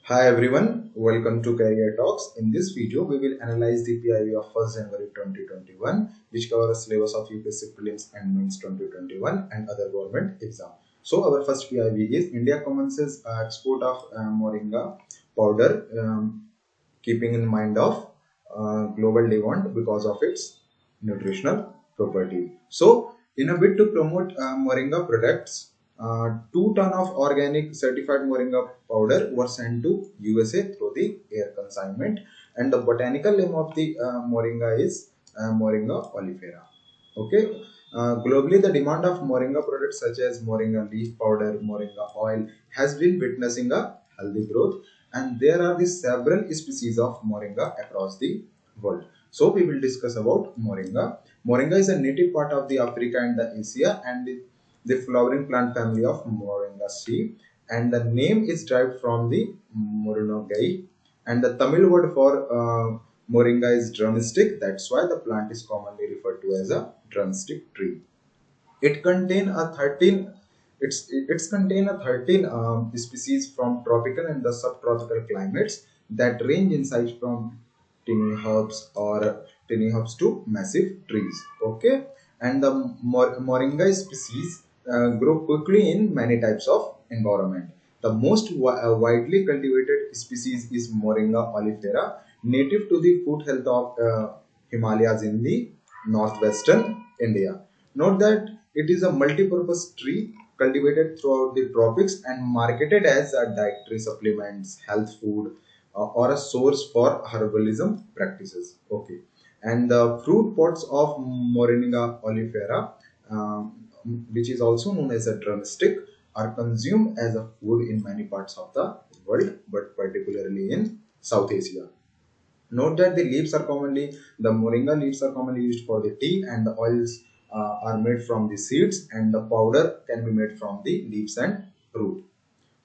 Hi everyone, welcome to Career Talks. In this video, we will analyze the PIV of 1st January 2021, which covers syllabus of UPSC Prelims and Mains 2021 and other government exam. So our first PIV is India commences export of moringa powder, keeping in mind of global demand because of its nutritional property. So in a bid to promote moringa products, 2 ton of organic certified moringa powder were sent to USA through the air consignment, and the botanical name of the moringa is Moringa oleifera. Okay. Globally, the demand of moringa products such as moringa leaf powder, moringa oil has been witnessing a healthy growth, and there are the several species of moringa across the world. So we will discuss about moringa. Moringa is a native part of the Africa and the Asia, and the flowering plant family of Moringaceae, and the name is derived from the Murunogai, and the Tamil word for Moringa is drumstick. That's why the plant is commonly referred to as a drumstick tree. It contain a 13 it's contain a 13 species from tropical and the subtropical climates that range in size from tiny herbs to massive trees. Okay, and the moringa species grow quickly in many types of environment. The most widely cultivated species is Moringa oleifera, native to the foot of Himalayas in the northwestern India. Note that it is a multi-purpose tree cultivated throughout the tropics and marketed as a dietary supplements, health food, or a source for herbalism practices. Okay, and the fruit pods of Moringa oleifera, which is also known as a drumstick, are consumed as a food in many parts of the world, but particularly in South Asia. Note that the moringa leaves are commonly used for the tea, and the oils are made from the seeds, and the powder can be made from the leaves and root.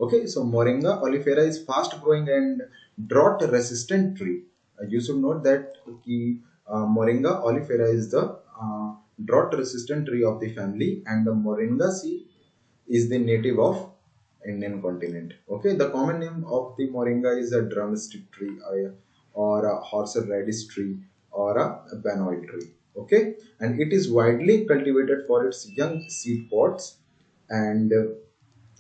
Okay, so Moringa oleifera is fast growing and drought resistant tree. You should note that Moringa oleifera is the drought resistant tree of the family, and the Moringaceae is the native of Indian continent. Okay, the common name of the Moringa is a drumstick tree, or a horseradish tree, or a banyan tree. Okay, and it is widely cultivated for its young seed pods and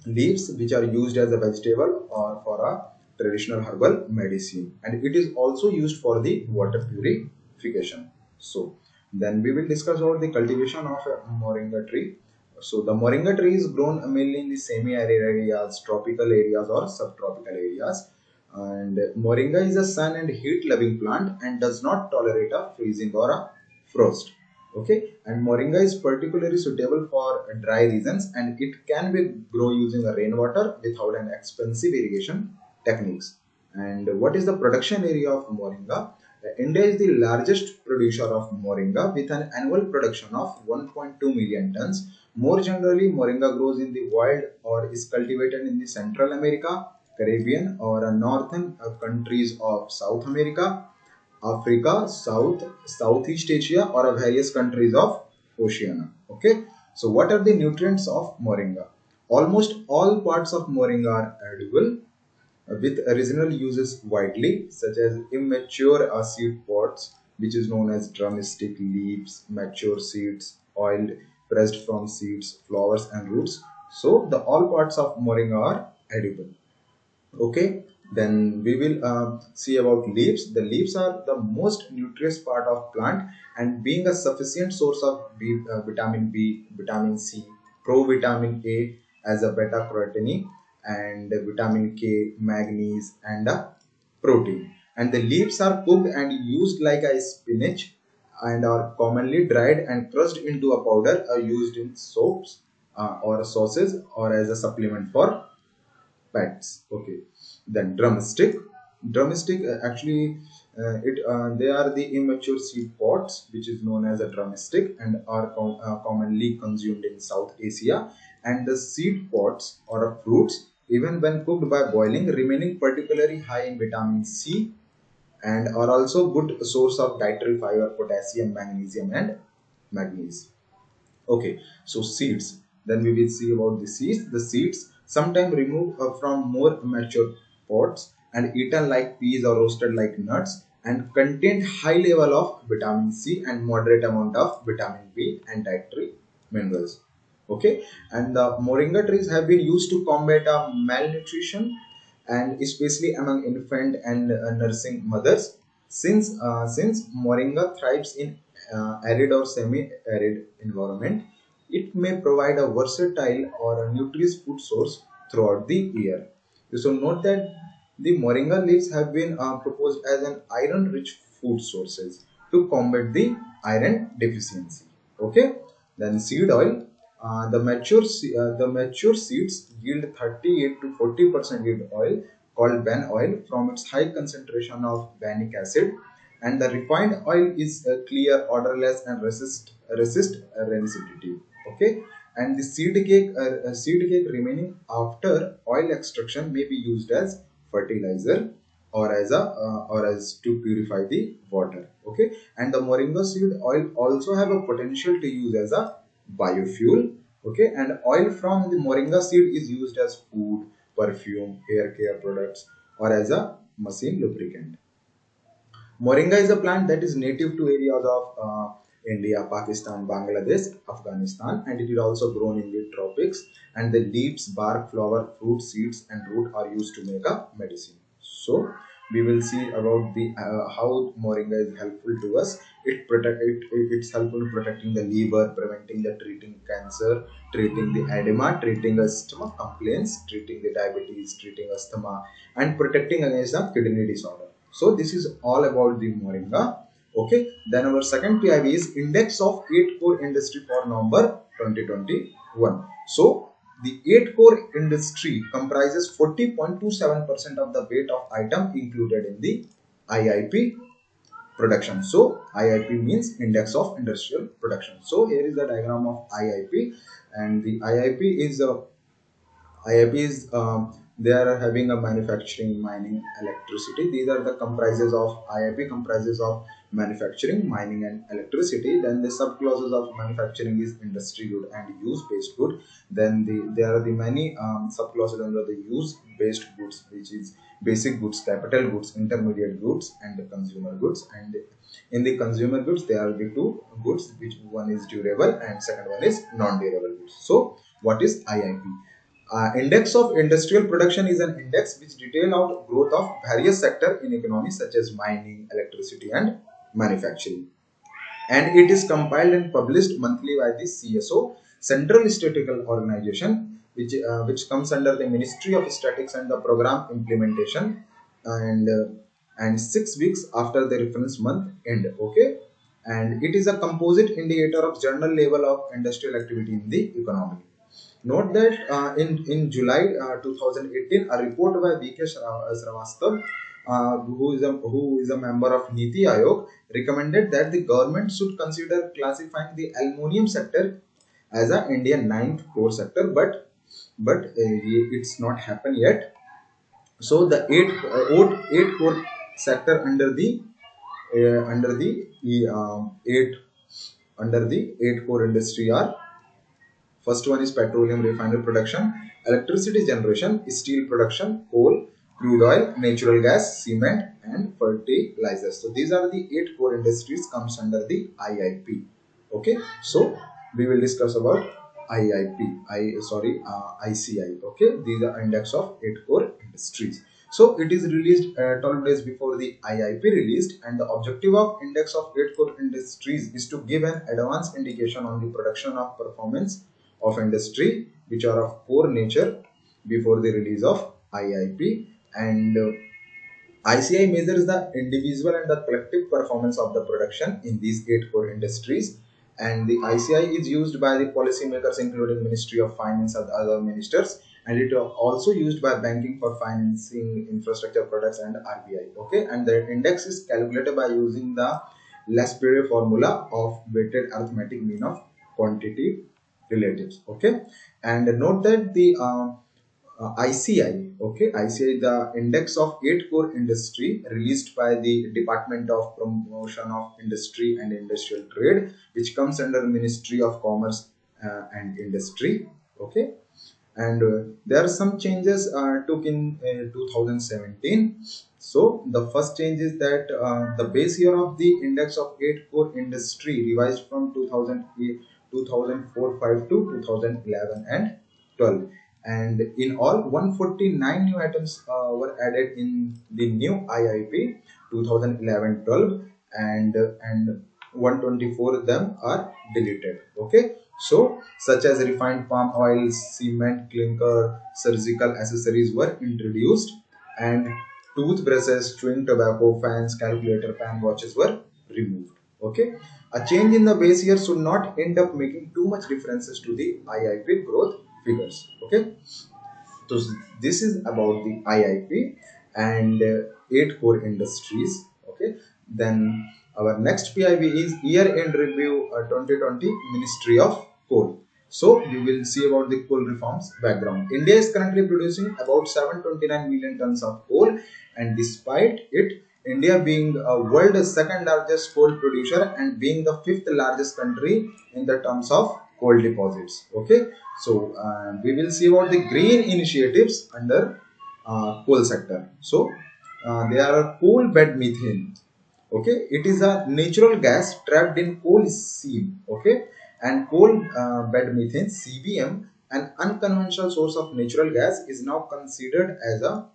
leaves, which are used as a vegetable or for a traditional herbal medicine, and it is also used for the water purification. So then we will discuss about the cultivation of a moringa tree. So the moringa tree is grown mainly in the semi-arid areas, tropical areas or subtropical areas, and moringa is a sun and heat loving plant and does not tolerate a freezing or a frost. Okay, and moringa is particularly suitable for dry regions, and it can be grow using a rainwater without an expensive irrigation techniques. And what is the production area of moringa? India is the largest producer of moringa with an annual production of 1.2 million tons. More generally, moringa grows in the wild or is cultivated in the Central America, Caribbean, or northern countries of South America, Africa, Southeast Asia, or various countries of Oceania. Okay. So what are the nutrients of moringa? Almost all parts of moringa are edible, with original uses widely, such as immature seed pods, which is known as drumstick leaves, mature seeds, oil pressed from seeds, flowers, and roots. So the all parts of moringa are edible. Okay, then we will see about leaves. The leaves are the most nutritious part of plant, and being a sufficient source of vitamin B, vitamin C, provitamin A as a beta carotene, and vitamin K, manganese, and a protein. And the leaves are cooked and used like a spinach, and are commonly dried and crushed into a powder, used in soaps or sauces, or as a supplement for pets. Okay, then drumstick actually it they are the immature seed pods, which is known as a drumstick, and are commonly consumed in South Asia. And the seed pods or fruits, even when cooked by boiling, remaining particularly high in vitamin C, and are also good source of dietary fiber, potassium, magnesium, and manganese. Okay, so seeds. Then we will see about the seeds. The seeds sometimes removed from more mature pods and eaten like peas or roasted like nuts, and contained high level of vitamin C and moderate amount of vitamin B and dietary minerals. Okay, and the moringa trees have been used to combat malnutrition, and especially among infant and nursing mothers. Since moringa thrives in arid or semi-arid environment, it may provide a versatile or a nutritious food source throughout the year. So note that the moringa leaves have been proposed as an iron-rich food sources to combat the iron deficiency. Okay, then seed oil. The mature seeds yield 38 to 40% yield oil called ban oil from its high concentration of bannic acid, and the refined oil is clear, odorless, and resist rancidity. Okay, and the seed cake remaining after oil extraction may be used as fertilizer or as to purify the water. Okay, and the moringa seed oil also have a potential to use as a biofuel. Okay, and oil from the moringa seed is used as food, perfume, hair care products, or as a machine lubricant. Moringa is a plant that is native to areas of India, Pakistan, Bangladesh, Afghanistan, and it is also grown in the tropics. And the leaves, bark, flower, fruit, seeds, and root are used to make a medicine. So we will see about the how moringa is helpful to us. It's helpful in protecting the liver, preventing the treating cancer, treating the edema, treating the stomach complaints, treating the diabetes, treating asthma, and protecting against the kidney disorder. So this is all about the moringa. Okay. Then our second PIV is Index of 8 Core Industry for November 2021. So the 8 core industry comprises 40.27% of the weight of item included in the IIP production. So IIP means Index of Industrial Production. So here is the diagram of IIP, and the IIP is they are having a manufacturing, mining, electricity. These are the comprises of IIP comprises of manufacturing, mining, and electricity. Then the subclauses of manufacturing is industry good and use based good. Then there are the many subclauses under the use based goods, which is basic goods, capital goods, intermediate goods, and the consumer goods. And in the consumer goods, there are the two goods, which one is durable and second one is non-durable goods. So what is IIP? Index of Industrial Production is an index which detail out growth of various sectors in economy such as mining, electricity, and manufacturing. And it is compiled and published monthly by the CSO, Central Statistical Organization, which comes under the Ministry of Statistics and the Program Implementation, and and 6 weeks after the reference month end. Okay, and it is a composite indicator of general level of industrial activity in the economy. Note that in July 2018, a report by V.K. Srivastava, who is a member of Niti Aayog, recommended that the government should consider classifying the aluminum sector as a Indian ninth core sector, but it's not happened yet. So the eight core sector eight under the eight core industry are: first one is petroleum refinery production, electricity generation, steel production, coal, crude oil, natural gas, cement, and fertilizers. So these are the eight core industries comes under the IIP. Okay, so we will discuss about ICI. Okay, these are index of eight core industries. So it is released 12 days before the IIP released, and the objective of index of eight core industries is to give an advanced indication on the production of performance of industry which are of core nature before the release of IIP. And ICI measures the individual and the collective performance of the production in these eight core industries. And the ICI is used by the policymakers, including Ministry of Finance and other ministers, and it is also used by banking for financing infrastructure products and RBI. Okay, and the index is calculated by using the Laspere formula of weighted arithmetic mean of quantity relatives. Okay, and note that the ICI, okay, ICI, the index of eight core industry released by the Department of Promotion of Industry and Industrial Trade, which comes under Ministry of Commerce and Industry. Okay, and there are some changes took in 2017. So the first change is that the base year of the index of 8 core industry revised from 2008 2004-5 to 2011 and 12, and in all 149 new items were added in the new IIP 2011-12, and 124 of them are deleted. Okay, so such as refined palm oil, cement, clinker, surgical accessories were introduced, and toothbrushes, chewing tobacco, fans, calculator, pan watches were removed. Okay, a change in the base year should not end up making too much differences to the IIP growth figures. Okay, so this is about the IIP and 8 core industries. Okay, then our next PIB is year-end review 2020 Ministry of Coal. So we will see about the coal reforms background. India is currently producing about 729 million tons of coal, and despite it, India being a world's second largest coal producer and being the fifth largest country in the terms of coal deposits. Okay, so we will see about the green initiatives under coal sector. So there are coal bed methane. Okay, it is a natural gas trapped in coal seam. Okay, and coal bed methane (CBM), an unconventional source of natural gas, is now considered as a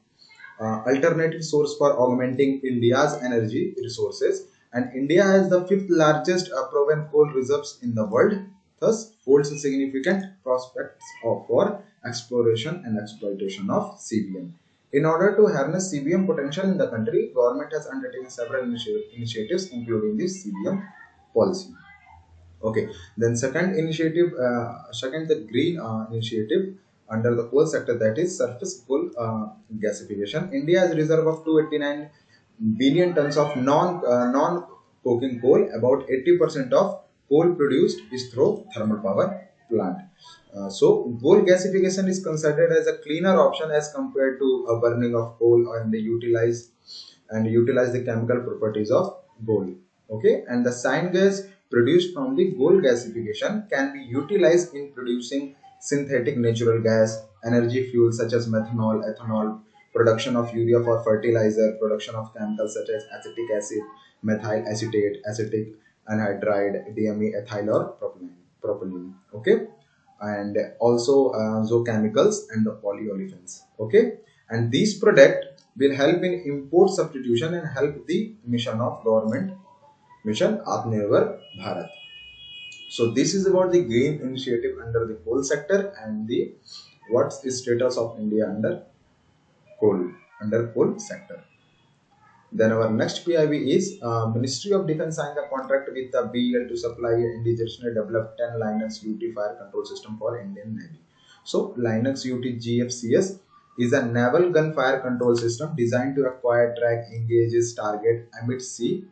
alternative source for augmenting India's energy resources, and India has the fifth largest proven coal reserves in the world, thus holds significant prospects for exploration and exploitation of CBM. In order to harness CBM potential in the country, government has undertaken several initiatives, including the CBM policy. Okay, then second the green initiative under the coal sector, that is surface coal gasification. India has a reserve of 289 billion tons of non coking coal. About 80% of coal produced is through thermal power plant. So coal gasification is considered as a cleaner option as compared to a burning of coal, and utilize the chemical properties of coal. Okay, and the syngas produced from the coal gasification can be utilized in producing synthetic natural gas, energy fuels such as methanol, ethanol, production of urea for fertilizer, production of chemicals such as acetic acid, methyl acetate, acetic anhydride, DME, ethyl or propylene. Okay, and also zoochemicals and the polyolefins. Okay, and these product will help in import substitution and help the mission of government, mission Atmanirbhar Bharat. So this is about the green initiative under the coal sector and the what's the status of India coal under coal sector. Then our next PIB is Ministry of Defence signed a contract with the BEL to supply an indigenously developed 10 Linux UT fire control system for Indian Navy. So Linux UT GFCS is a naval gunfire control system designed to acquire, track, engages, target amid sea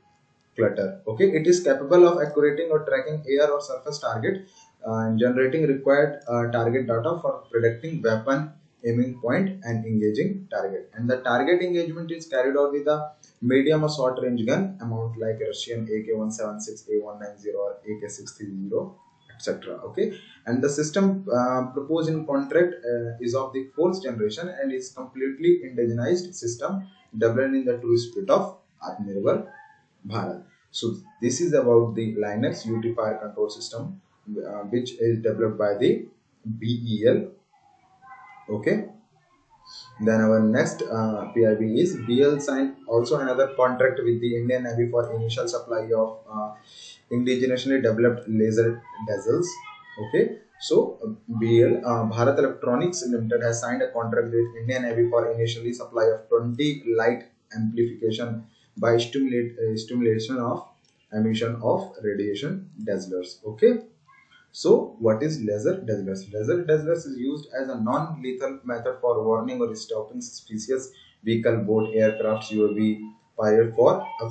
clutter. Okay, it is capable of accurating or tracking air or surface target and generating required target data for predicting weapon aiming point and engaging target. And the target engagement is carried out with a medium or short range gun amount like Russian AK-176, A190 or AK-630, etc. Okay, and the system proposed in contract is of the fourth generation and is completely indigenized system developed in the true spirit of Atmanirbhar Bharat. So this is about the Linux UT fire control system which is developed by the BEL. Okay. Then our next PIB is BL signed also another contract with the Indian Navy for initial supply of indigenously developed laser dazzles. Okay. So BL Bharat Electronics Limited has signed a contract with Indian Navy for initially supply of 20 light amplification by stimulation of emission of radiation dazzlers. Okay, so what is laser dazzlers? Laser dazzlers is used as a non-lethal method for warning or stopping suspicious vehicle, boat, aircraft, UAV pilot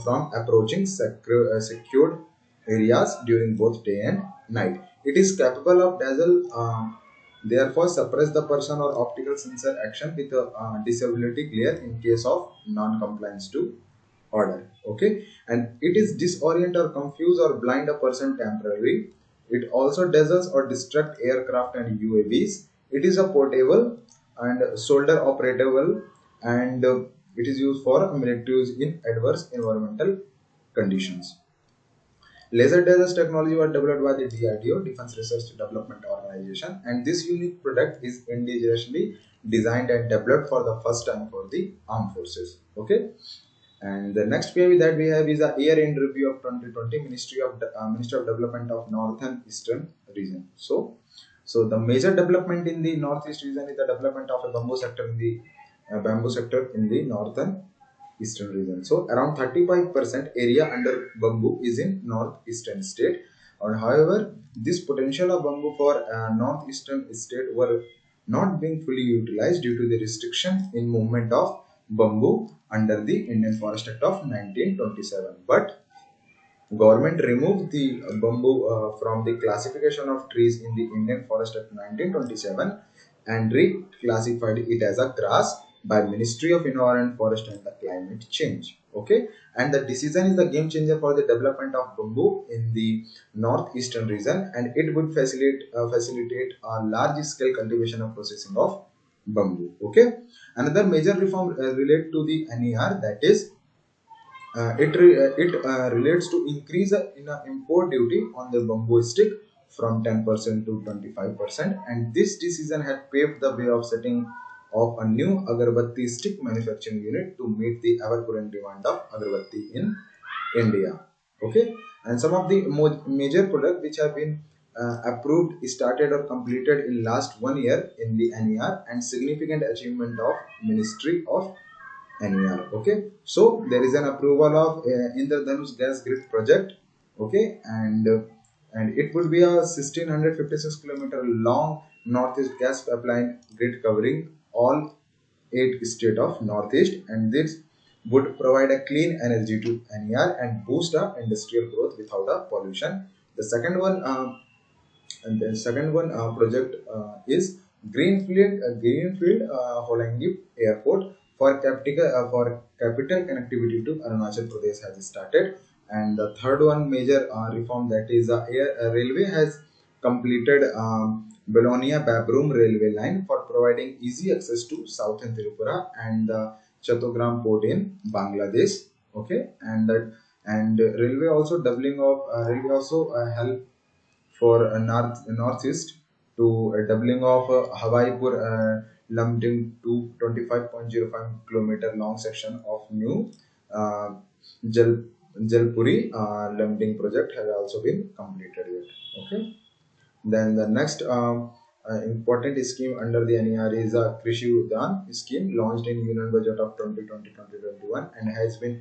from approaching secured areas during both day and night. It is capable of dazzle, therefore suppress the person or optical sensor action with a disability glare in case of non-compliance to order. Okay, and it is disorient or confuse or blind a person temporarily. It also dazzles or distract aircraft and UAVs. It is a portable and solder operable, and it is used for military use in adverse environmental conditions. Laser lasers technology was developed by the DRDO, Defense Research Development Organization, and this unique product is indigenously designed and developed for the first time for the armed forces. Okay, and the next PIV that we have is a year-end review of 2020 Ministry of Development of Northern Eastern region. So the major development in the Northeast region is the development of a bamboo sector in the northern eastern region. So around 35% area under bamboo is in northeastern state. And however, this potential of bamboo for northeastern state were not being fully utilized due to the restriction in movement of bamboo under the Indian Forest Act of 1927. But government removed the bamboo from the classification of trees in the Indian Forest Act 1927 and reclassified it as a grass by Ministry of Environment, Forest and the Climate Change. Okay, and the decision is the game changer for the development of bamboo in the northeastern region, and it would facilitate a large scale cultivation of processing of bamboo. Okay, another major reform relate to the NER, that is it relates to increase in import duty on the bamboo stick from 10% to 25%, and this decision had paved the way of setting of a new agarbatti stick manufacturing unit to meet the ever-growing demand of agarbatti in India. Okay, and some of the major products which have been approved, started or completed in last 1 year in the NER, and significant achievement of Ministry of NER. Okay, so there is an approval of Indradhanush gas grid project. Okay, and it would be a 1656-kilometer long northeast gas pipeline grid covering all 8 states of northeast, and this would provide a clean energy to NER and boost industrial growth without pollution. The second one, project is Greenfield Hollingip Airport for capital connectivity to Arunachal Pradesh has started. And the third one major reform, that is railway has completed Belonia Babroom railway line for providing easy access to southern Tripura and the Chattogram port in Bangladesh. Okay, and railway also doubling of railway also help for northeast to doubling of Hawaipur Lumding to 25.05 kilometer long section of new uh, Jal Jalpuri Lumding project has also been completed yet. Okay. Then the next important scheme under the NER is a Krishi Udaan scheme launched in Union Budget of 2020-2021 and has been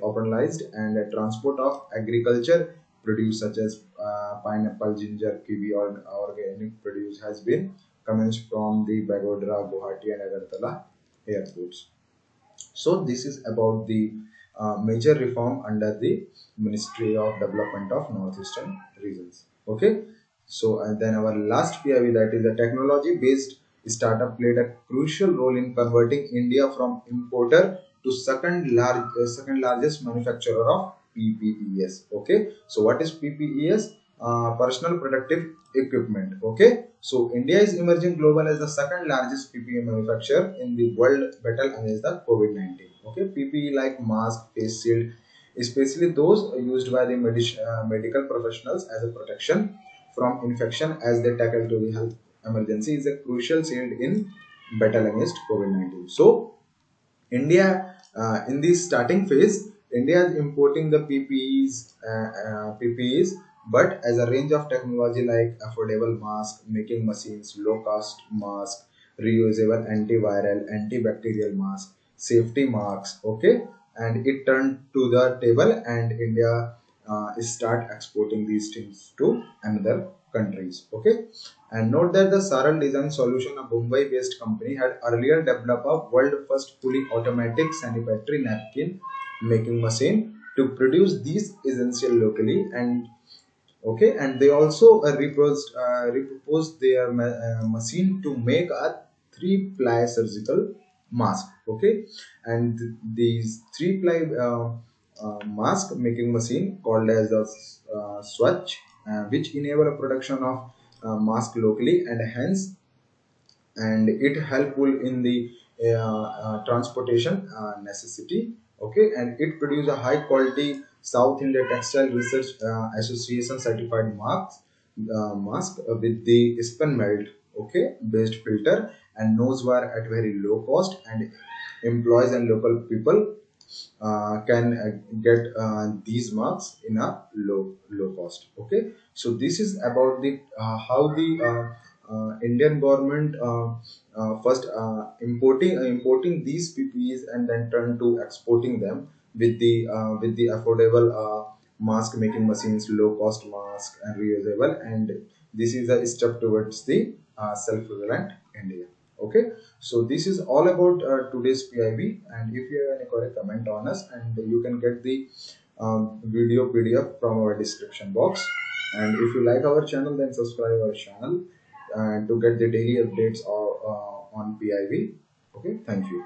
operationalized, and transport of agriculture produce such as pineapple, ginger, kiwi or organic produce has been commenced from the Bagodara, Guwahati and Agartala airports. So this is about the major reform under the Ministry of Development of Northeastern Regions. Okay, so and then our last PIV, that is the technology based startup played a crucial role in converting India from importer to second largest manufacturer of PPES. Okay, so what is PPES? Personal Productive Equipment. Okay, so India is emerging global as the second largest PPE manufacturer in the world battle against the COVID-19. Okay, PPE like mask, face shield, especially those used by the medical professionals as a protection from infection as they tackle to the health emergency, is a crucial shield in battle against COVID-19. So India, in the starting phase, India is importing the PPEs, but as a range of technology like affordable mask, making machines, low cost mask, reusable antiviral, antibacterial mask, safety masks. Okay, and it turned to the table, and India start exporting these things to another countries. Okay, and note that the Saral Design Solution, a Mumbai-based company, had earlier developed a world-first fully automatic sanitary napkin making machine to produce these essential locally. And okay, and they also reproposed their machine to make a three-ply surgical mask. Okay, and these three-ply mask making machine called as the Swatch, which enable a production of mask locally, and hence and it helpful in the transportation necessity. Okay, and it produce a high quality South India Textile Research Association certified mask with the spun melt, okay, based filter and nose wire at very low cost, and employees and local people can get these marks in a low cost. Okay, so this is about the how the Indian government first importing these PPEs and then turn to exporting them with the affordable mask making machines, low cost mask and reusable, and this is a step towards the self-reliant India. Okay, so this is all about today's PIB, and if you have any query, comment on us, and you can get the video PDF from our description box. And if you like our channel, then subscribe our channel and to get the daily updates on PIB. Okay, thank you.